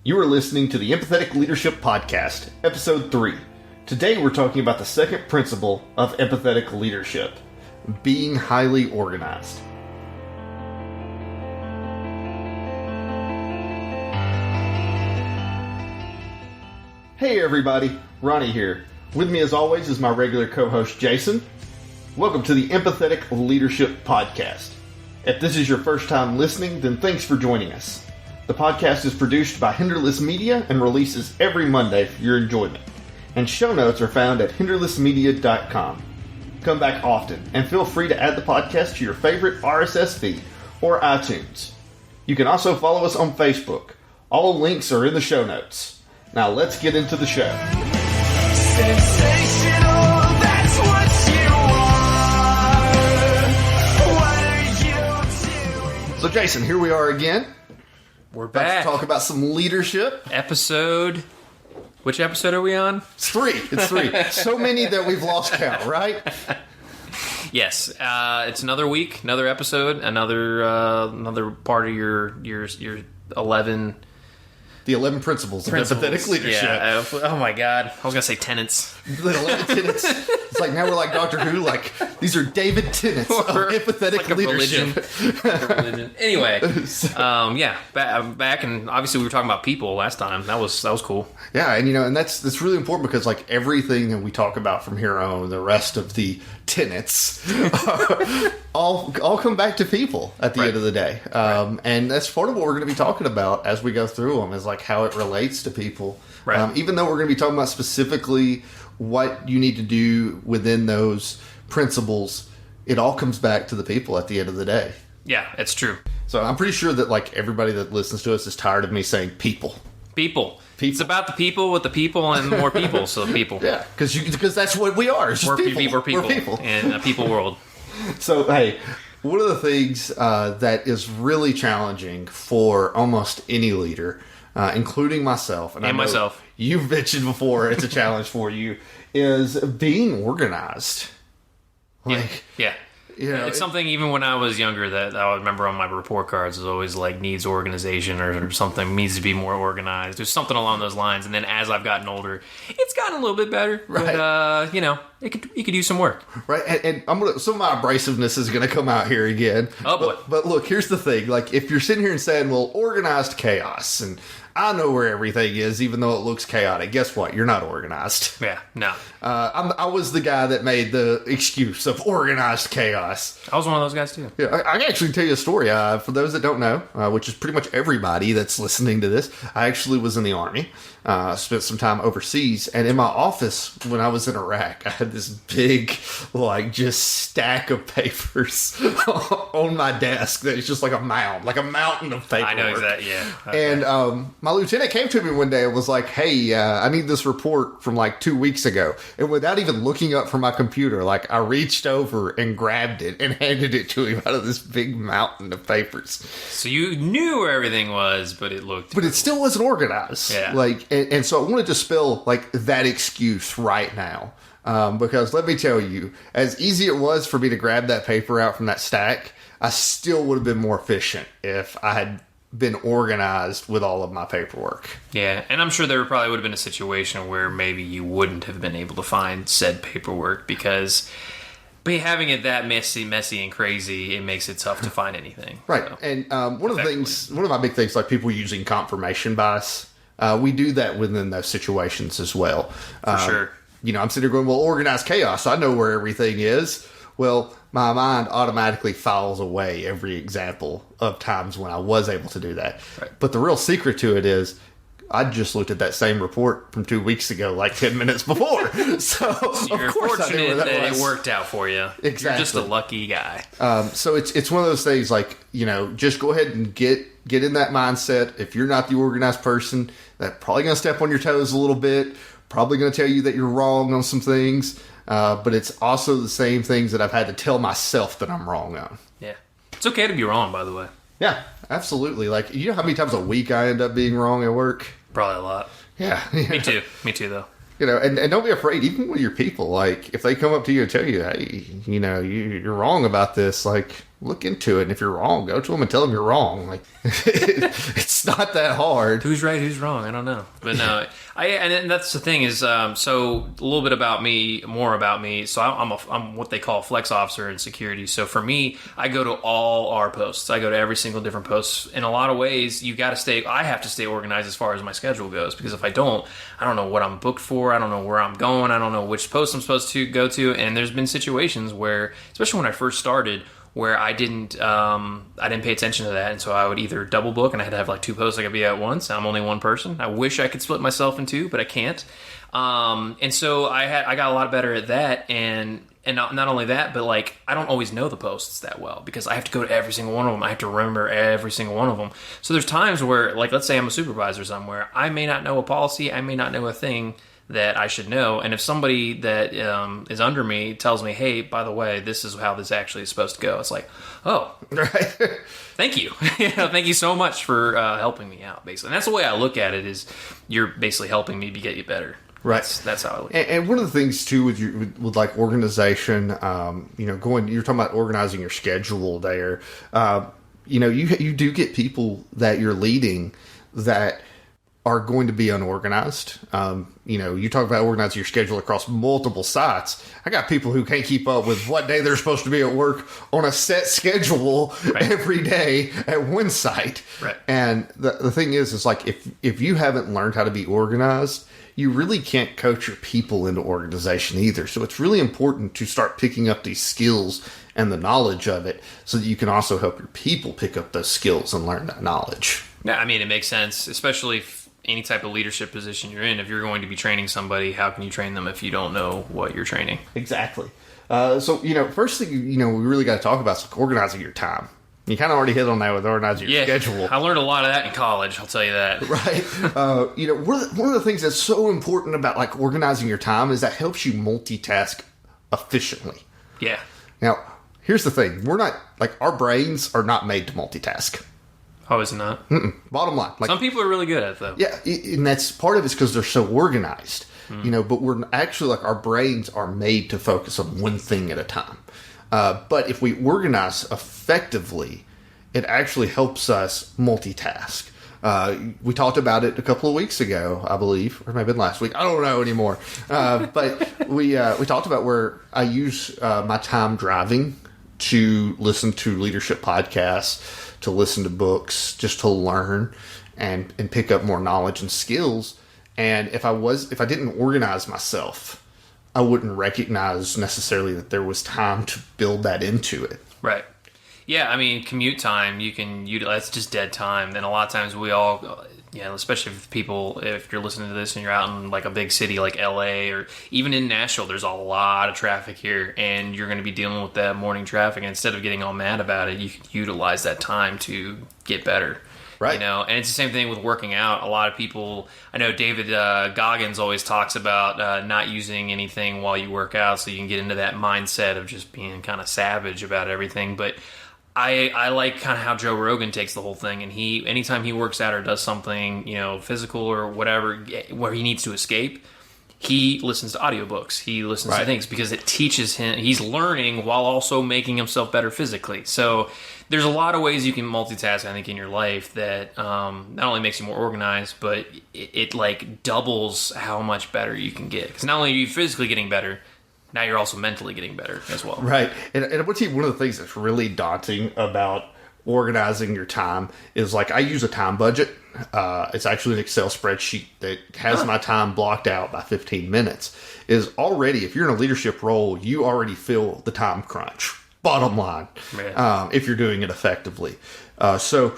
You are listening to the Empathetic Leadership Podcast, Episode 3. Today we're talking about the second principle of empathetic leadership, being highly organized. Hey everybody, Ronnie here. With me as always is my regular co-host Jason. Welcome to the Empathetic Leadership Podcast. If this is your first time listening, then thanks for joining us. The podcast is produced by Hinderless Media and releases every Monday for your enjoyment. And show notes are found at hinderlessmedia.com. Come back often and feel free to add the podcast to your favorite RSS feed or iTunes. You can also follow us on Facebook. All links are in the show notes. Now let's get into the show. Sensational, that's what you are. What are you doing? So Jason, here we are again. We're About back. to talk about some leadership. Which episode are we on? It's three. So many that we've lost count, right? Yes. It's another week, another episode, another part of your 11 The 11 principles of empathetic leadership. Yeah. Oh my God. I was gonna say tenets. The 11 tenets. It's like now we're like Doctor Who. Like these are David tenets of empathetic Like a leadership. religion. Anyway, I'm back, and obviously we were talking about people last time. That was cool. Yeah, and that's really important because like everything that we talk about from here on, the rest of the tenets, all come back to people at the end of the day. And that's part of what we're going to be talking about as we go through them is like how it relates to people. Right. Even though we're going to be talking about specifically what you need to do within those principles, it all comes back to the people at the end of the day. Yeah, it's true. So I'm pretty sure that like everybody that listens to us is tired of me saying people. People. It's about the people with the people and more people. So people. Yeah, because that's what we are. It's just We're people. people. We're people. In a people world. So, hey, one of the things that is really challenging for almost any leader, including myself, and I know myself. You've mentioned before it's a challenge for you, is being organized. Like, Yeah. you know, It's something even when I was younger that I would remember on my report cards was always like needs organization or something needs to be more organized. There's something along those lines. And then as I've gotten older, it's gotten a little bit better. Right. But, it could use some work. right? And some of my abrasiveness is going to come out here again. Oh, boy. But look, here's the thing. Like, if you're sitting here and saying, well, organized chaos, and I know where everything is, even though it looks chaotic. Guess what? You're not organized. Yeah, no. I was the guy that made the excuse of organized chaos. I was one of those guys too. Yeah, I can actually tell you a story. For those that don't know, which is pretty much everybody that's listening to this, I actually was in the Army. Spent some time overseas, and in my office when I was in Iraq, I had this big, just stack of papers on my desk that is just like a mountain of paper. I know exactly, yeah. And my lieutenant came to me one day and was like, hey, I need this report from like 2 weeks ago. And without even looking up from my computer, I reached over and grabbed it and handed it to him out of this big mountain of papers. So you knew where everything was, but it looked... But it still wasn't organized. Yeah. And so I want to dispel that excuse right now. Because let me tell you, as easy it was for me to grab that paper out from that stack, I still would have been more efficient if I had been organized with all of my paperwork. Yeah, and I'm sure there probably would have been a situation where maybe you wouldn't have been able to find said paperwork because having it that messy and crazy, it makes it tough to find anything. Right. So, And one of my big things, like people using confirmation bias, we do that within those situations as well. For sure. I'm sitting there going, well, organized chaos, I know where everything is. Well, my mind automatically files away every example of times when I was able to do that. Right. But the real secret to it is I just looked at that same report from 2 weeks ago, like 10 minutes before. So you're of course I knew where fortunate that was. it worked out for you. Exactly. You're just a lucky guy. So it's one of those things just go ahead and get in that mindset. If you're not the organized person, that's probably going to step on your toes a little bit, probably going to tell you that you're wrong on some things. But it's also the same things that I've had to tell myself that I'm wrong on. Yeah. It's okay to be wrong, by the way. Yeah, absolutely. You know how many times a week I end up being wrong at work? Probably a lot. Yeah. Me too, though. And don't be afraid, even with your people. If they come up to you and tell you, hey, you're wrong about this, look into it. And if you're wrong, go to them and tell them you're wrong. Like, it's not that hard. Who's right, who's wrong? I don't know. But no, and that's the thing is, so a little bit about me, more about me. So I'm what they call a flex officer in security. So for me, I go to all our posts. I go to every single different post. In a lot of ways, I have to stay organized as far as my schedule goes, because if I don't know what I'm booked for. I don't know where I'm going. I don't know which post I'm supposed to go to. And there's been situations where, especially when I first started, where I didn't pay attention to that, and so I would either double book, and I had to have like 2 posts I could be at once. I'm only one person. I wish I could split myself in 2, but I can't. And so I got a lot better at that, and not only that, but like I don't always know the posts that well because I have to go to every single one of them. I have to remember every single one of them. So there's times where, like, let's say I'm a supervisor somewhere, I may not know a policy, I may not know a thing that I should know, and if somebody that is under me tells me, hey, by the way, this is how this actually is supposed to go, it's like, oh, Right. thank you. Thank you so much for helping me out, basically. And that's the way I look at it, is you're basically helping me to get you better. Right. That's how I look at it. And one of the things too with like organization, you're talking about organizing your schedule there. You do get people that you're leading that are going to be unorganized. You talk about organizing your schedule across multiple sites. I got people who can't keep up with what day they're supposed to be at work on a set schedule every day at one site. Right. And the thing is like if you haven't learned how to be organized, you really can't coach your people into organization either. So it's really important to start picking up these skills and the knowledge of it so that you can also help your people pick up those skills and learn that knowledge. Yeah, I mean, it makes sense, especially if any type of leadership position you're in. If you're going to be training somebody, how can you train them if you don't know what you're training? Exactly. First thing, we really got to talk about is like organizing your time. You kind of already hit on that with organizing your schedule. I learned a lot of that in college, I'll tell you that. Right. One of the things that's so important about like organizing your time is that helps you multitask efficiently. Yeah. Now, here's the thing. We're not, like, our brains are not made to multitask. Oh, is it not? Bottom line. Like, some people are really good at it, though. Yeah, and that's part of it's because they're so organized. But we're actually, like, our brains are made to focus on one thing at a time. But if we organize effectively, it actually helps us multitask. We talked about it a couple of weeks ago, I believe, or maybe last week. I don't know anymore. But we talked about where I use my time driving to listen to leadership podcasts, to listen to books, just to learn and pick up more knowledge and skills. And if I didn't organize myself, I wouldn't recognize necessarily that there was time to build that into it. Right. Yeah, I mean, commute time, you can utilize, that's just dead time. Then a lot of times we all, especially if you're listening to this and you're out in like a big city like LA or even in Nashville, there's a lot of traffic here and you're going to be dealing with that morning traffic. And instead of getting all mad about it, you can utilize that time to get better. Right. And it's the same thing with working out. A lot of people, I know David Goggins always talks about not using anything while you work out so you can get into that mindset of just being kind of savage about everything. But I like kind of how Joe Rogan takes the whole thing, and anytime he works out or does something, physical or whatever, where he needs to escape, he listens to audiobooks. He listens to things because it teaches him. He's learning while also making himself better physically. So there's a lot of ways you can multitask, I think, in your life that not only makes you more organized, but it like doubles how much better you can get. Because not only are you physically getting better, now you're also mentally getting better as well. Right. And I would say one of the things that's really daunting about organizing your time is like I use a time budget. It's actually an Excel spreadsheet that has my time blocked out by 15 minutes. Is already, if you're in a leadership role, you already feel the time crunch. Bottom line, if you're doing it effectively. But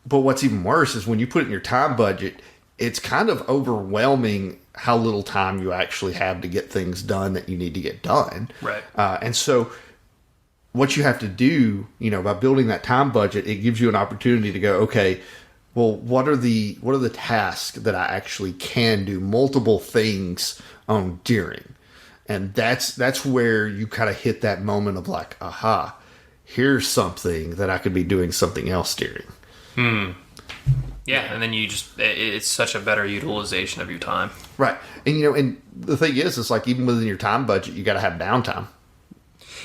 what's even worse is when you put it in your time budget, it's kind of overwhelming how little time you actually have to get things done that you need to get done. Right. And so what you have to do, by building that time budget, it gives you an opportunity to go, okay, well, what are the tasks that I actually can do multiple things on during? And that's where you kind of hit that moment of like, aha, here's something that I could be doing something else during. Yeah, and then it's such a better utilization of your time. Right. And, and the thing is, it's like even within your time budget, you got to have downtime.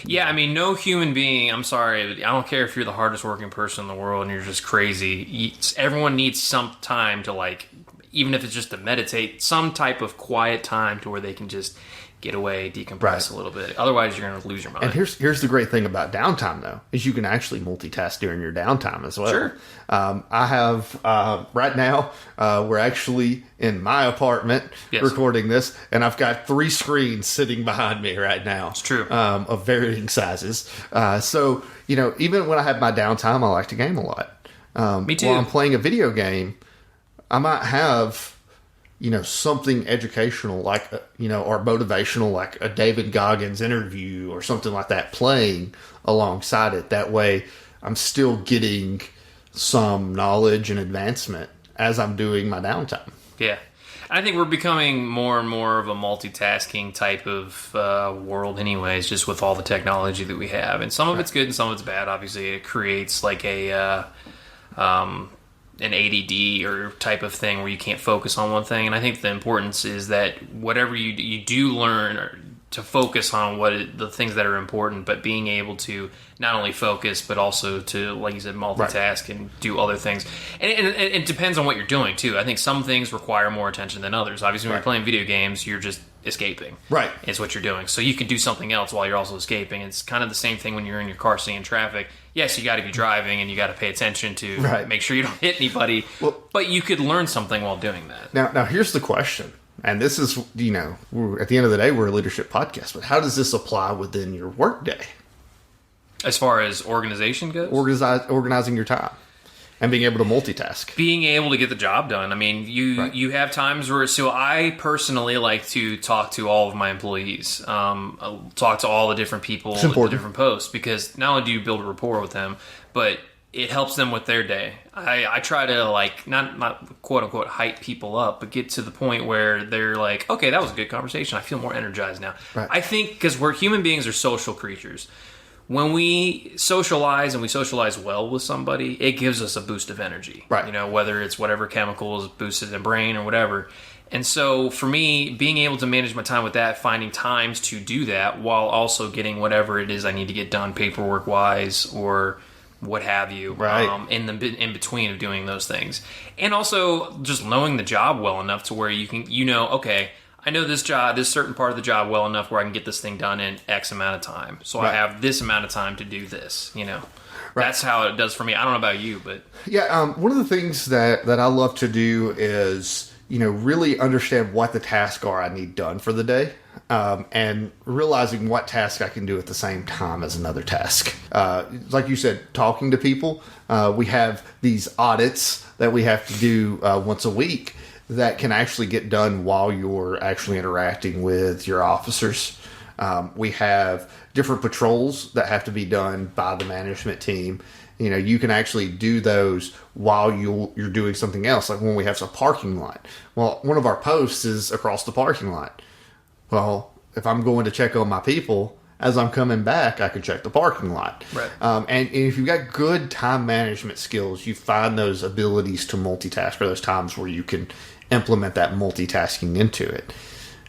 Yeah, I mean, no human being, I'm sorry, I don't care if you're the hardest working person in the world and you're just crazy. Everyone needs some time to, like, even if it's just to meditate, some type of quiet time to where they can just get away, decompress a little bit. Otherwise, you're going to lose your mind. And here's the great thing about downtime, though, is you can actually multitask during your downtime as well. Sure. I have, right now, we're actually in my apartment recording this, and I've got 3 screens sitting behind me right now. It's true. Of varying sizes. So, even when I have my downtime, I like to game a lot. Me too. While I'm playing a video game, I might have something educational like, or motivational, like a David Goggins interview or something like that playing alongside it. That way I'm still getting some knowledge and advancement as I'm doing my downtime. Yeah. I think we're becoming more and more of a multitasking type of world anyways, just with all the technology that we have. And some of it's good and some of it's bad. Obviously, it creates like an ADD or type of thing where you can't focus on one thing. And I think the importance is that whatever you do learn to focus on the things that are important, but being able to not only focus, but also to, like you said, multitask and do other things. And it depends on what you're doing, too. I think some things require more attention than others. Obviously, when you're playing video games, you're just escaping. Right. It's what you're doing. So you can do something else while you're also escaping. It's kind of the same thing when you're in your car seeing traffic. Yes, you got to be driving and you got to pay attention to make sure you don't hit anybody. Well, but you could learn something while doing that. Now here's the question. And this is, we're, at the end of the day, we're a leadership podcast. But how does this apply within your workday? As far as organization goes? Organizing your time and being able to multitask. Being able to get the job done. I mean, you have times where... So I personally like to talk to all of my employees. I'll talk to all the different people at the different posts. Because not only do you build a rapport with them, but it helps them with their day. I try to, like, not quote-unquote hype people up, but get to the point where they're like, okay, that was a good conversation. I feel more energized now. Right. I think because human beings are social creatures. When we socialize and we socialize well with somebody, it gives us a boost of energy. Right. Whether it's whatever chemical is boosted in the brain or whatever. And so for me, being able to manage my time with that, finding times to do that while also getting whatever it is I need to get done paperwork-wise or what have you, in between of doing those things. And also just knowing the job well enough to where you can, okay, I know this certain part of the job well enough where I can get this thing done in X amount of time. So I have this amount of time to do this, That's how it does for me. I don't know about you, but... Yeah, one of the things that I love to do is, really understand what the tasks are I need done for the day. And realizing what task I can do at the same time as another task. Like you said, talking to people. We have these audits that we have to do once a week that can actually get done while you're actually interacting with your officers. We have different patrols that have to be done by the management team. You can actually do those while you're doing something else. Like when we have some parking lot. Well, one of our posts is across the parking lot. Well, if I'm going to check on my people, as I'm coming back, I can check the parking lot. Right. And if you've got good time management skills, you find those abilities to multitask, or those times where you can implement that multitasking into it.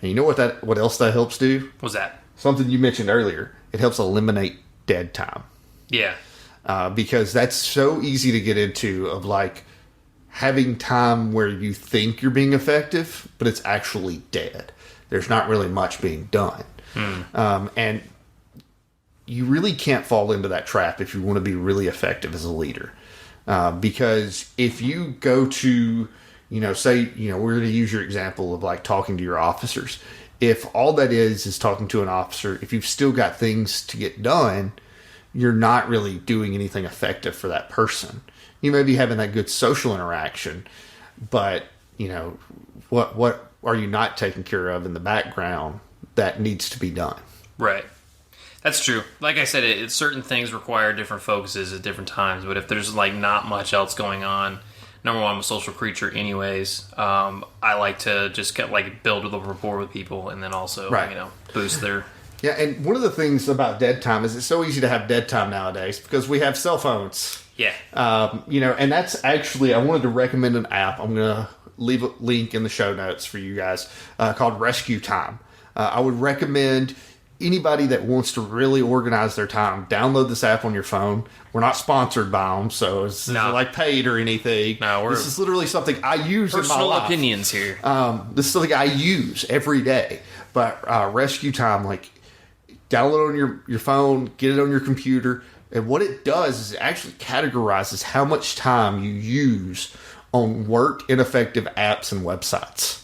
And you know what else that helps do? What's that? Something you mentioned earlier. It helps eliminate dead time. Yeah. Because that's so easy to get into, of like having time where you think you're being effective, but it's actually dead. There's not really much being done. And you really can't fall into that trap if you want to be really effective as a leader. Because if you go to, say, we're going to use your example of like talking to your officers. If all that is talking to an officer, if you've still got things to get done, you're not really doing anything effective for that person. You may be having that good social interaction, but, what are you not taking care of in the background that needs to be done? Right. That's true. Like I said, certain things require different focuses at different times, but if there's like not much else going on, number one, I'm a social creature anyways. I like to just build a rapport with people and then also, boost their... Yeah, and one of the things about dead time is it's so easy to have dead time nowadays because we have cell phones. Yeah. And that's actually, I wanted to recommend an app. I'm going to leave a link in the show notes for you guys called Rescue Time. I would recommend anybody that wants to really organize their time, download this app on your phone. We're not sponsored by them, so it's not like paid or anything. No, this is literally something I use in my personal life. opinions here. This is something I use every day. But Rescue Time, like, download it on your phone, get it on your computer, and what it does is it actually categorizes how much time you use on work ineffective apps and websites.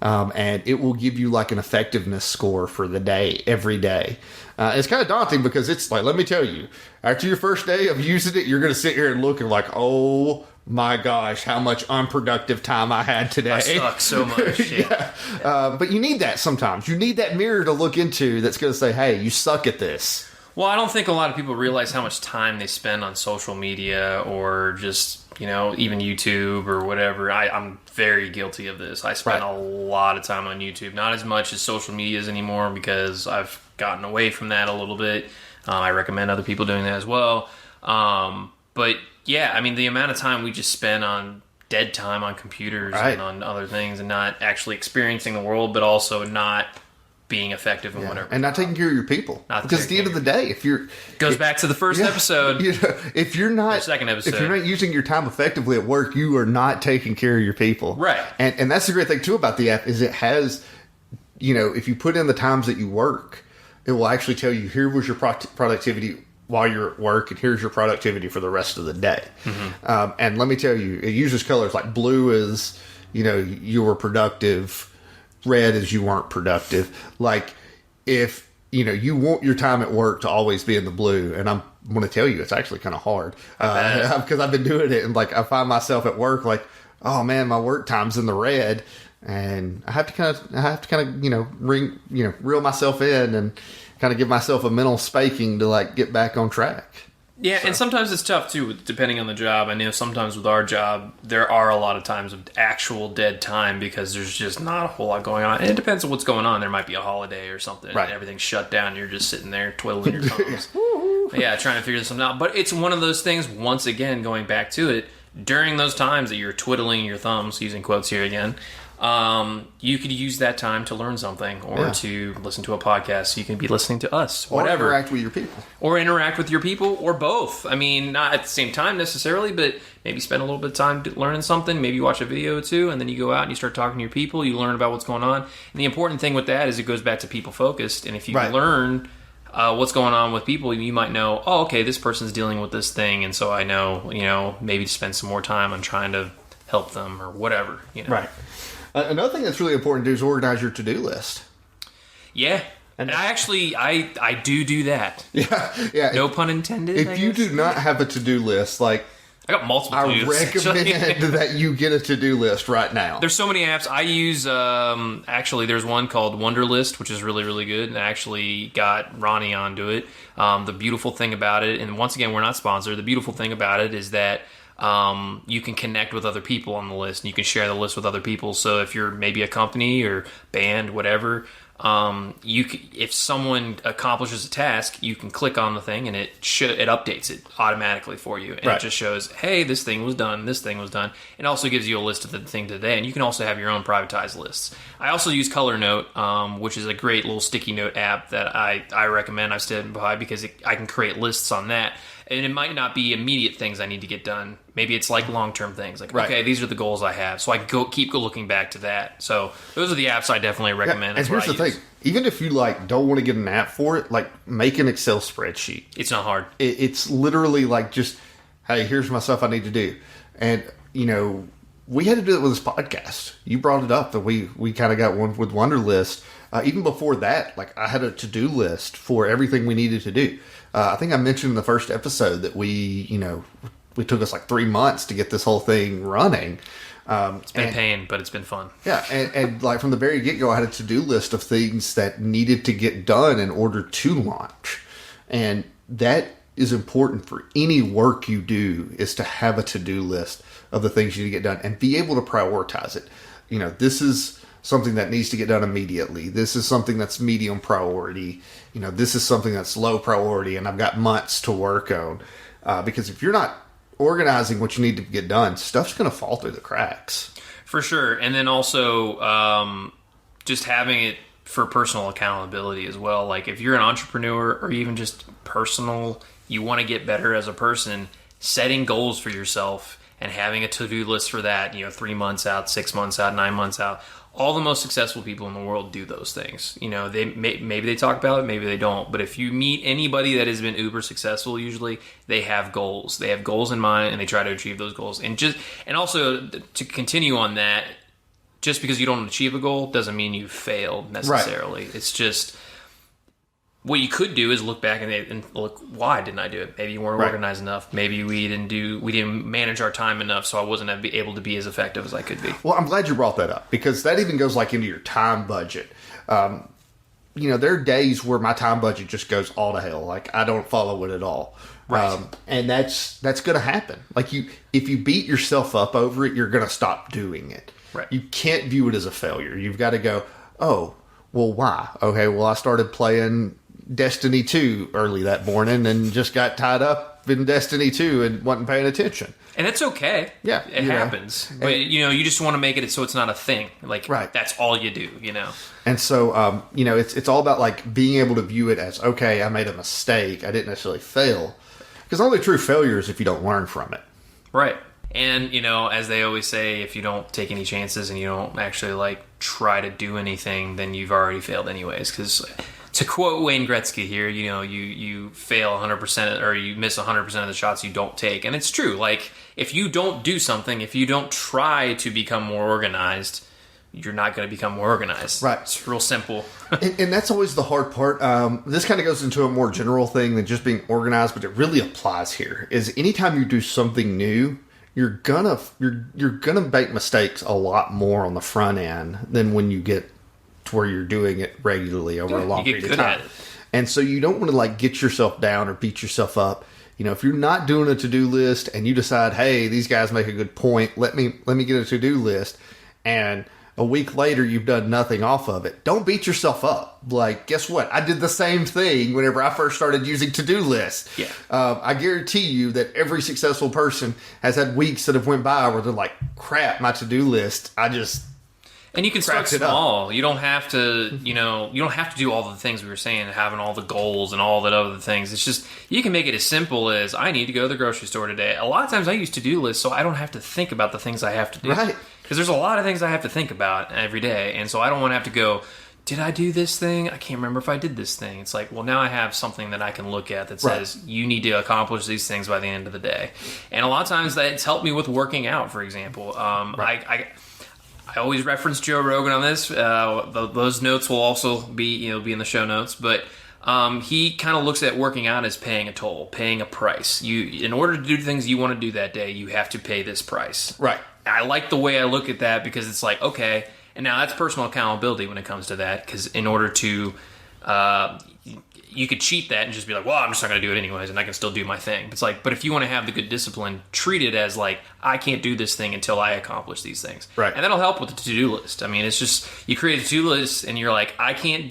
And it will give you like an effectiveness score for the day, every day. It's kind of daunting because it's like, let me tell you, after your first day of using it, you're going to sit here and look and like, oh my gosh, how much unproductive time I had today. I suck so much. Yeah. But you need that sometimes. You need that mirror to look into that's going to say, hey, you suck at this. Well, I don't think a lot of people realize how much time they spend on social media or just, even YouTube or whatever. I'm very guilty of this. I spend a lot of time on YouTube. Not as much as social medias anymore because I've gotten away from that a little bit. I recommend other people doing that as well. But yeah, I mean, the amount of time we just spend on dead time on computers and on other things and not actually experiencing the world, but also not being effective in whatever. And not taking care of your people. Because at the end of the day, if you're... Goes back to the first episode. If you're not... Second episode. If you're not using your time effectively at work, you are not taking care of your people. Right. And that's the great thing, too, about the app, is it has... if you put in the times that you work, it will actually tell you, here was your productivity while you're at work, and here's your productivity for the rest of the day. Mm-hmm. And let me tell you, it uses colors like blue is, you were productive... Red is you weren't productive. Like, if, you want your time at work to always be in the blue, and I'm going to tell you, it's actually kind of hard. Because I've been doing it, and, like, I find myself at work, like, oh, man, my work time's in the red, and I have to kind of, reel myself in and kind of give myself a mental spanking to, like, get back on track. Yeah, and sometimes it's tough, too, depending on the job. I know sometimes with our job, there are a lot of times of actual dead time because there's just not a whole lot going on. And it depends on what's going on. There might be a holiday or something. Right. And everything's shut down. You're just sitting there twiddling your thumbs. Yeah, trying to figure something out. But it's one of those things, once again, going back to it, during those times that you're twiddling your thumbs, using quotes here again, you could use that time to learn something or to listen to a podcast. So you can be listening to us, whatever. Or interact with your people. Or interact with your people, or both. I mean, not at the same time necessarily, but maybe spend a little bit of time learning something. Maybe you watch a video or two, and then you go out and you start talking to your people. You learn about what's going on. And the important thing with that is it goes back to people-focused. And if you learn what's going on with people, you might know, oh, okay, this person's dealing with this thing, and so I know, maybe to spend some more time on trying to help them or whatever. Right. Another thing that's really important to do is organize your to-do list. Yeah. And I do that. Yeah. No pun intended. If you do not have a to-do list, like, I got multiple to-do lists. I recommend that you get a to-do list right now. There's so many apps. I use, actually, there's one called Wunderlist, which is really, really good. And I actually got Ronnie onto it. The beautiful thing about it, and once again, we're not sponsored. The beautiful thing about it is that you can connect with other people on the list, and you can share the list with other people. So if you're maybe a company or band, whatever, if someone accomplishes a task, you can click on the thing, and it updates it automatically for you, and it just shows, hey, this thing was done, this thing was done. It also gives you a list of the thing today, and you can also have your own privatized lists. I also use Color Note, which is a great little sticky note app that I recommend. I've stood by because I can create lists on that. And it might not be immediate things I need to get done. Maybe it's like long-term things. Like, okay, these are the goals I have. So I can keep looking back to that. So those are the apps I definitely recommend. And here's the thing. Even if you don't want to get an app for it, make an Excel spreadsheet. It's not hard. It's literally just, hey, here's my stuff I need to do. And, we had to do it with this podcast. You brought it up that we kind of got one with Wunderlist. Even before that, I had a to-do list for everything we needed to do. I think I mentioned in the first episode that we took us 3 months to get this whole thing running. It's been a pain, but it's been fun. Yeah, and from the very get-go, I had a to-do list of things that needed to get done in order to launch. And that is important for any work you do, is to have a to-do list of the things you need to get done and be able to prioritize it. This is something that needs to get done immediately. This is something that's medium priority. This is something that's low priority, and I've got months to work on. Because if you're not organizing what you need to get done, stuff's going to fall through the cracks. For sure. And then also just having it for personal accountability as well. Like if you're an entrepreneur or even just personal, you want to get better as a person, setting goals for yourself and having a to-do list for that, 3 months out, 6 months out, 9 months out. All the most successful people in the world do those things. Maybe they talk about it, maybe they don't. But if you meet anybody that has been uber successful, usually they have goals. They have goals in mind and they try to achieve those goals. And also to continue on that, just because you don't achieve a goal doesn't mean you failed necessarily. Right. It's just what you could do is look back and look, why didn't I do it? Maybe you weren't organized enough. Maybe we didn't manage our time enough, so I wasn't able to be as effective as I could be. Well, I'm glad you brought that up because that even goes like into your time budget. There are days where my time budget just goes all to hell. Like I don't follow it at all. Right. And that's going to happen. Like if you beat yourself up over it, you're going to stop doing it. Right. You can't view it as a failure. You've got to go, oh, well, why? Okay, well, I started playing Destiny 2 early that morning and just got tied up in Destiny 2 and wasn't paying attention. And it's okay. Yeah. It happens. But, you just want to make it so it's not a thing. Like, that's all you do, And so, it's all about, like, being able to view it as, okay, I made a mistake. I didn't necessarily fail. Because the only true failure is if you don't learn from it. Right. And, as they always say, if you don't take any chances and you don't actually, like, try to do anything, then you've already failed anyways. Because to quote Wayne Gretzky here, you fail 100% or you miss 100% of the shots you don't take. And it's true. Like, if you don't do something, if you don't try to become more organized, you're not going to become more organized. Right. It's real simple. and that's always the hard part. This kind of goes into a more general thing than just being organized, but it really applies here. Is anytime you do something new, you're gonna make mistakes a lot more on the front end than when you get to where you're doing it regularly over a long period of time. And so you don't want to like get yourself down or beat yourself up. If you're not doing a to-do list and you decide, hey, these guys make a good point, let me get a to-do list, and a week later you've done nothing off of it, don't beat yourself up. Like, guess what? I did the same thing whenever I first started using to-do lists. Yeah. I guarantee you that every successful person has had weeks that have went by where they're like, crap, my to-do list, and you can start small. You don't have to, you don't have to do all the things we were saying, having all the goals and all that other things. It's just, you can make it as simple as, I need to go to the grocery store today. A lot of times I use to-do lists so I don't have to think about the things I have to do. Right. Because there's a lot of things I have to think about every day. And so I don't want to have to go, did I do this thing? I can't remember if I did this thing. It's like, well, now I have something that I can look at that says, you need to accomplish these things by the end of the day. And a lot of times that's helped me with working out, for example. I always reference Joe Rogan on this. Those notes will also be in the show notes. But he kind of looks at working out as paying a toll, paying a price. In order to do things you want to do that day, you have to pay this price. Right. I like the way I look at that because it's like, okay, and now that's personal accountability when it comes to that. Because in order to you could cheat that and just be like, well, I'm just not going to do it anyways, and I can still do my thing. It's like, but if you want to have the good discipline, treat it as like, I can't do this thing until I accomplish these things. Right. And that'll help with the to-do list. I mean, it's just, you create a to-do list and you're like, I can't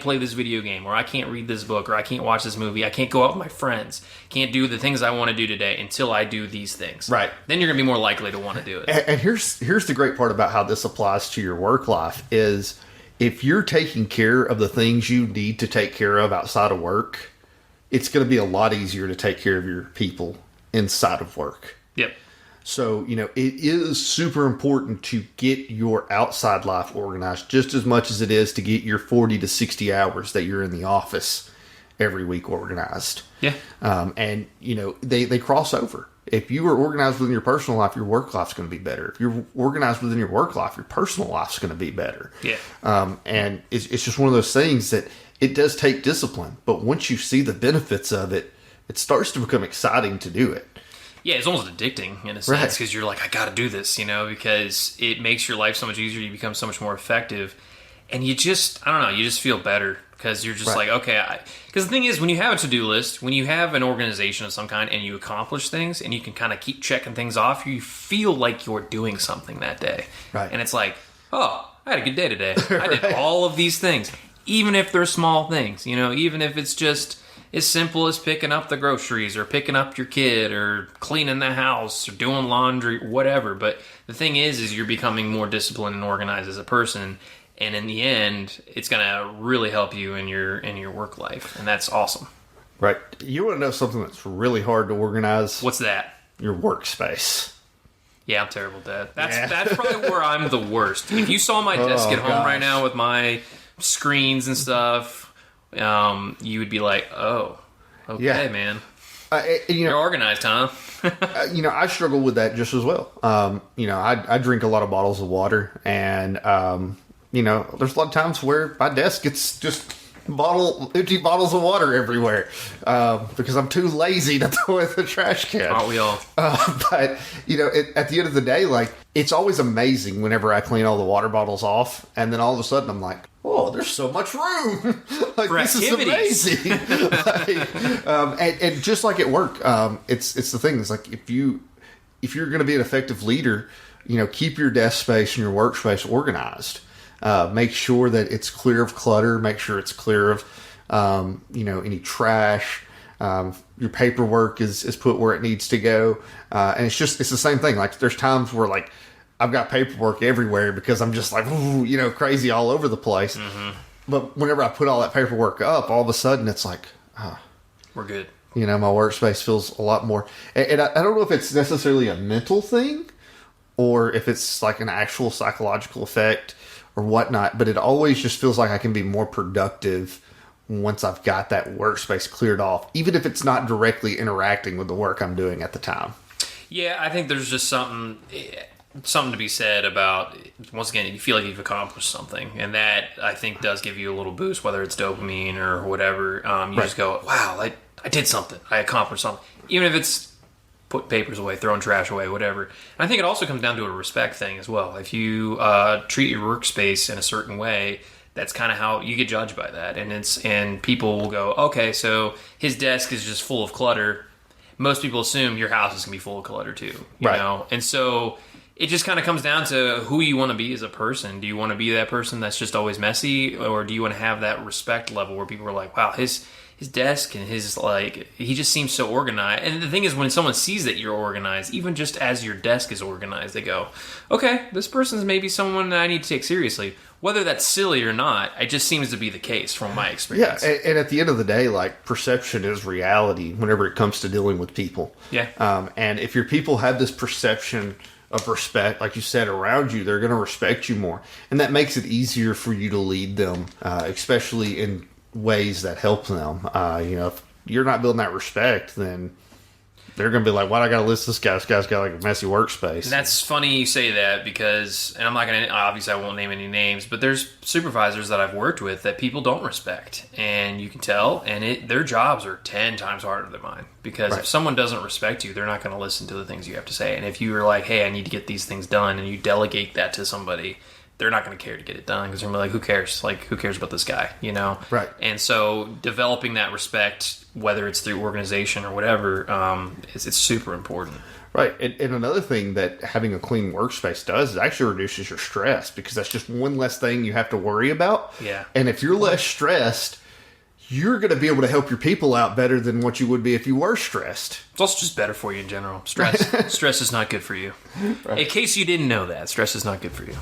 play this video game, or I can't read this book, or I can't watch this movie, I can't go out with my friends, can't do the things I want to do today until I do these things. Right. Then you're going to be more likely to want to do it. And here's the great part about how this applies to your work life is, if you're taking care of the things you need to take care of outside of work, it's going to be a lot easier to take care of your people inside of work. Yep. So, it is super important to get your outside life organized just as much as it is to get your 40 to 60 hours that you're in the office every week organized. Yeah. And, they cross over. If you are organized within your personal life, your work life's going to be better. If you're organized within your work life, your personal life's going to be better. Yeah. And it's just one of those things that it does take discipline. But once you see the benefits of it, it starts to become exciting to do it. Yeah, it's almost addicting in a sense because you're like, I got to do this, because it makes your life so much easier. You become so much more effective. And you just, I don't know, you just feel better because you're just like, okay. Because the thing is, when you have a to-do list, when you have an organization of some kind and you accomplish things and you can kind of keep checking things off, you feel like you're doing something that day. Right. And it's like, oh, I had a good day today. I did all of these things, even if they're small things, even if it's just as simple as picking up the groceries or picking up your kid or cleaning the house or doing laundry, whatever. But the thing is you're becoming more disciplined and organized as a person. and in the end, it's going to really help you in your work life, and that's awesome. Right. You want to know something that's really hard to organize? What's that? Your workspace. Yeah, I'm terrible at that. That's probably where I'm the worst. If you saw my desk at home right now with my screens and stuff, you would be like, "Oh, okay, man, you're organized, huh?" I struggle with that just as well. I drink a lot of bottles of water, and there's a lot of times where my desk gets just empty bottles of water everywhere because I'm too lazy to throw in the trash can. Aren't we all? But at the end of the day, like, it's always amazing whenever I clean all the water bottles off, and then all of a sudden I'm like, oh, there's so much room. Like, this is amazing. And just like at work, it's the thing. It's like if you're going to be an effective leader, keep your desk space and your workspace organized. Make sure that it's clear of clutter. Make sure it's clear of, any trash. Your paperwork is put where it needs to go. And it's the same thing. Like, there's times where, like, I've got paperwork everywhere because I'm just like, crazy all over the place. Mm-hmm. But whenever I put all that paperwork up, all of a sudden it's like, we're good. My workspace feels a lot more. And I don't know if it's necessarily a mental thing or if it's like an actual psychological effect or whatnot, but it always just feels like I can be more productive once I've got that workspace cleared off, even if it's not directly interacting with the work I'm doing at the time. Yeah, I think there's just something to be said about, once again, you feel like you've accomplished something, and that, I think, does give you a little boost, whether it's dopamine or whatever. You just go, wow, I did something. I accomplished something. Even if it's put papers away, throwing trash away, whatever. And I think it also comes down to a respect thing as well. If you treat your workspace in a certain way, that's kind of how you get judged by that. And people will go, okay, so his desk is just full of clutter. Most people assume your house is going to be full of clutter too, you know? And so it just kind of comes down to who you want to be as a person. Do you want to be that person that's just always messy, or do you want to have that respect level where people are like, wow, his desk and he just seems so organized. And the thing is, when someone sees that you're organized, even just as your desk is organized, they go, okay, this person's maybe someone that I need to take seriously. Whether that's silly or not, it just seems to be the case from my experience. Yeah, and at the end of the day, like, perception is reality whenever it comes to dealing with people. Yeah. And if your people have this perception of respect, like you said, around you, they're going to respect you more. And that makes it easier for you to lead them, especially in ways that help them. If you're not building that respect, then they're going to be like, why do I got to list this guy? This guy's got like a messy workspace. And that's funny you say that because, and I'm not going to, obviously I won't name any names, but there's supervisors that I've worked with that people don't respect. And you can tell, and their jobs are 10 times harder than mine. Because if someone doesn't respect you, they're not going to listen to the things you have to say. And if you are like, hey, I need to get these things done, and you delegate that to somebody, they're not going to care to get it done because they're going to be like, who cares? Like, who cares about this guy, Right. And so developing that respect, whether it's through organization or whatever, it's super important. Right. And another thing that having a clean workspace does is actually reduces your stress, because that's just one less thing you have to worry about. Yeah. And if you're less stressed, you're going to be able to help your people out better than what you would be if you were stressed. It's also just better for you in general. Stress is not good for you. Right. In case you didn't know that, stress is not good for you.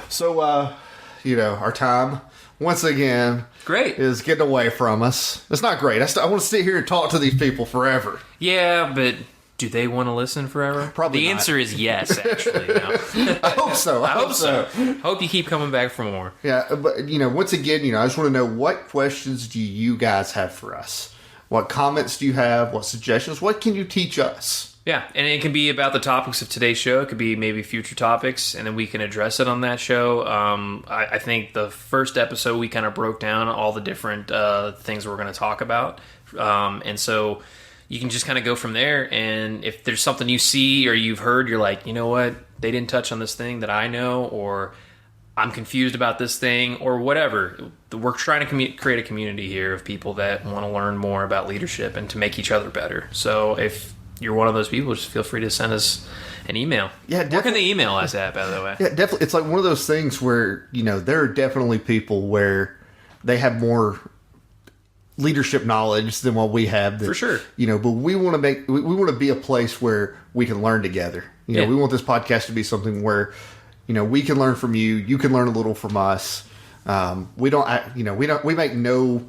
So, our time, once again, is getting away from us. It's not great. I want to sit here and talk to these people forever. Yeah, but do they want to listen forever? Probably The not. answer is yes, actually. No. I hope so. I hope so. Hope you keep coming back for more. Yeah, but, once again, I just want to know, what questions do you guys have for us? What comments do you have? What suggestions? What can you teach us? Yeah, and it can be about the topics of today's show. It could be maybe future topics, and then we can address it on that show. I think the first episode, we kind of broke down all the different things we're going to talk about. And so you can just kind of go from there. And if there's something you see or you've heard, you're like, you know what? They didn't touch on this thing that I know, or I'm confused about this thing, or whatever. We're trying to create a community here of people that want to learn more about leadership and to make each other better. So if you're one of those people, just feel free to send us an email. Yeah, where can they email us at, by the way? Yeah, definitely. It's like one of those things where, there are definitely people where they have more leadership knowledge than what we have. For sure. But we want to be a place where we can learn together. We want this podcast to be something where, we can learn from you. You can learn a little from us. We make no,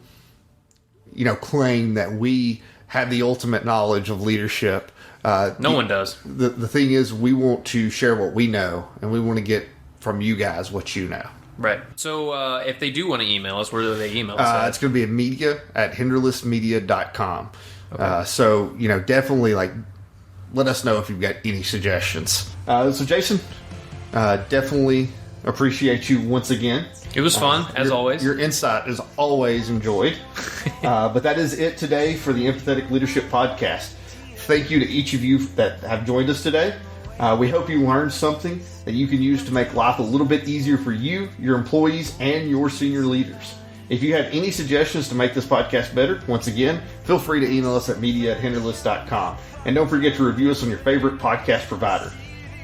claim that we have the ultimate knowledge of leadership. No one does. The thing is, we want to share what we know, and we want to get from you guys what you know. Right. So if they do want to email us, where do they email us? It's going to be at media@hinderlessmedia.com. Okay. So, definitely let us know if you've got any suggestions. So Jason, definitely appreciate you once again. It was fun, as always. Your insight is always enjoyed. But that is it today for the Empathetic Leadership Podcast. Thank you to each of you that have joined us today. We hope you learned something that you can use to make life a little bit easier for you, your employees, and your senior leaders. If you have any suggestions to make this podcast better, once again, feel free to email us at media@hinderless.com. And don't forget to review us on your favorite podcast provider.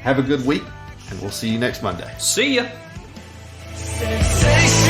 Have a good week, and we'll see you next Monday. See ya. Sensation.